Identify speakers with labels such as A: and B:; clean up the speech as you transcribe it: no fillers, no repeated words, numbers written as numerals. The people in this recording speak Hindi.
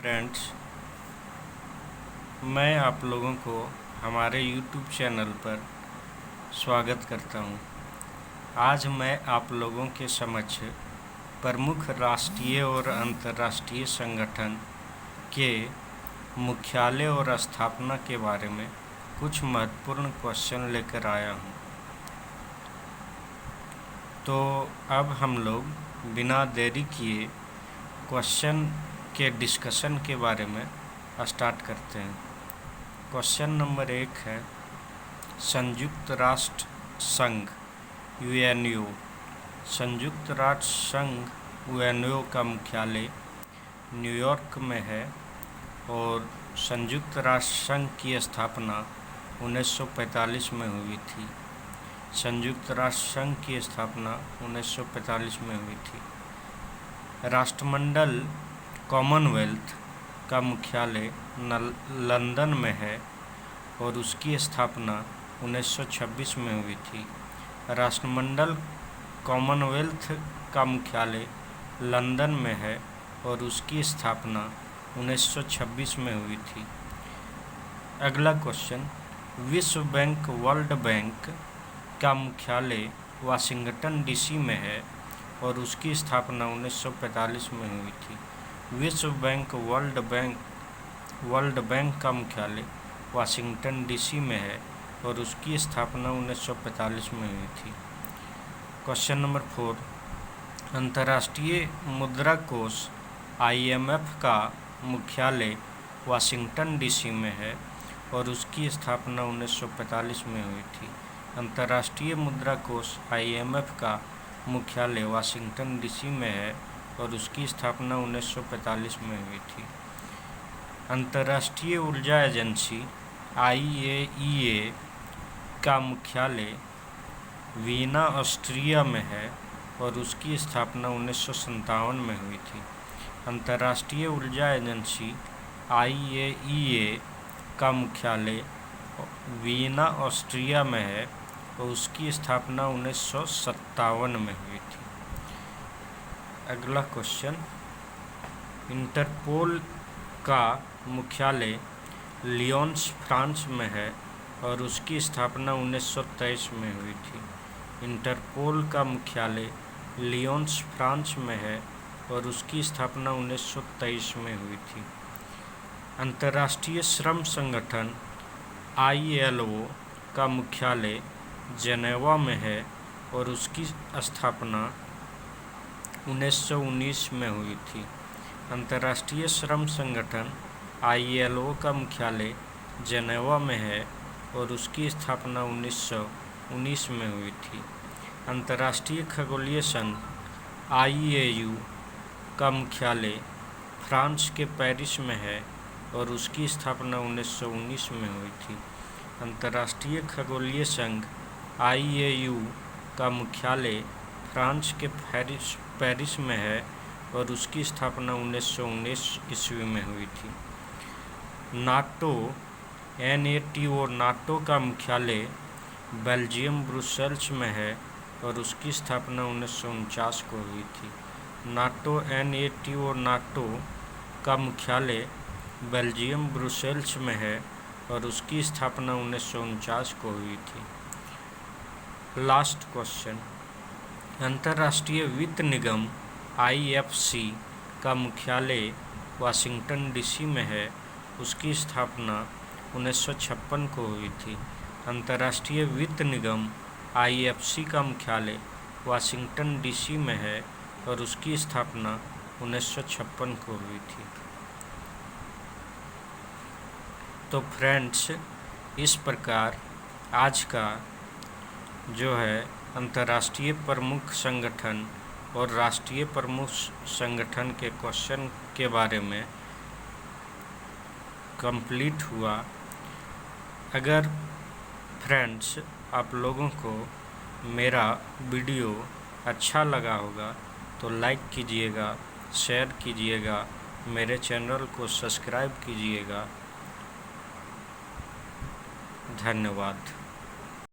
A: फ्रेंड्स, मैं आप लोगों को हमारे YouTube चैनल पर स्वागत करता हूं। आज मैं आप लोगों के समक्ष प्रमुख राष्ट्रीय और अंतर्राष्ट्रीय संगठन के मुख्यालय और स्थापना के बारे में कुछ महत्वपूर्ण क्वेश्चन लेकर आया हूं। तो अब हम लोग बिना देरी किए क्वेश्चन के डिस्कशन के बारे में स्टार्ट करते हैं। क्वेश्चन नंबर 1 है, संयुक्त राष्ट्र संघ यूएनओ। संयुक्त राष्ट्र संघ यूएनओ का मुख्यालय न्यूयॉर्क में है और संयुक्त राष्ट्र संघ की स्थापना 1945 में हुई थी। संयुक्त राष्ट्र संघ की स्थापना 1945 में हुई थी। राष्ट्रमंडल कॉमनवेल्थ का मुख्यालय लंदन में है और उसकी स्थापना 1926 में हुई थी। राष्ट्रमंडल कॉमनवेल्थ का मुख्यालय लंदन में है और उसकी स्थापना 1926 में हुई थी। अगला क्वेश्चन, विश्व बैंक वर्ल्ड बैंक का मुख्यालय वाशिंगटन डीसी में है और उसकी स्थापना 1945 में हुई थी। विश्व बैंक वर्ल्ड बैंक का मुख्यालय वाशिंगटन डीसी में है और उसकी स्थापना 1945 में हुई थी। क्वेश्चन नंबर 4, अंतर्राष्ट्रीय मुद्रा कोष IMF का मुख्यालय वाशिंगटन डीसी में है और उसकी स्थापना 1945 में हुई थी। अंतर्राष्ट्रीय मुद्रा कोष IMF का मुख्यालय वाशिंगटन डीसी में है और उसकी स्थापना 1945 में हुई थी। अंतर्राष्ट्रीय ऊर्जा एजेंसी IAEA का मुख्यालय वीना ऑस्ट्रिया में है और उसकी स्थापना 1957 में हुई थी। अंतर्राष्ट्रीय ऊर्जा एजेंसी IAEA का मुख्यालय वीना ऑस्ट्रिया में है और उसकी स्थापना 1957 में हुई थी। अगला क्वेश्चन, इंटरपोल का मुख्यालय लियोन्स फ्रांस में है और उसकी स्थापना 1923 में हुई थी। इंटरपोल का मुख्यालय लियोन्स फ्रांस में है और उसकी स्थापना 1923 में हुई थी। अंतर्राष्ट्रीय श्रम संगठन ILO का मुख्यालय जेनेवा में है और उसकी स्थापना 1919 में हुई थी। अंतर्राष्ट्रीय श्रम संगठन ILO का मुख्यालय जेनेवा में है और उसकी स्थापना 1919 में हुई थी। अंतर्राष्ट्रीय खगोलीय संघ IAU का मुख्यालय फ्रांस के पेरिस में है और उसकी स्थापना 1919 में हुई थी। अंतर्राष्ट्रीय खगोलीय संघ IAU का मुख्यालय फ्रांस के पेरिस में है और उसकी स्थापना 1919 ईस्वी में हुई थी। NATO नाटो का मुख्यालय बेल्जियम ब्रुसेल्स में है और उसकी स्थापना 1949 को हुई थी। नाटो का मुख्यालय बेल्जियम ब्रुसेल्स में है और उसकी स्थापना 1949 को हुई थी। लास्ट क्वेश्चन, अंतर्राष्ट्रीय वित्त निगम IFC का मुख्यालय वाशिंगटन डीसी में है, उसकी स्थापना 1956 को हुई थी। अंतर्राष्ट्रीय वित्त निगम IFC का मुख्यालय वाशिंगटन डीसी में है और उसकी स्थापना 1956 को हुई थी। तो फ्रेंड्स, इस प्रकार आज का जो है अंतर्राष्ट्रीय प्रमुख संगठन और राष्ट्रीय प्रमुख संगठन के क्वेश्चन के बारे में कंप्लीट हुआ। अगर फ्रेंड्स आप लोगों को मेरा वीडियो अच्छा लगा होगा तो लाइक कीजिएगा, शेयर कीजिएगा, मेरे चैनल को सब्सक्राइब कीजिएगा। धन्यवाद।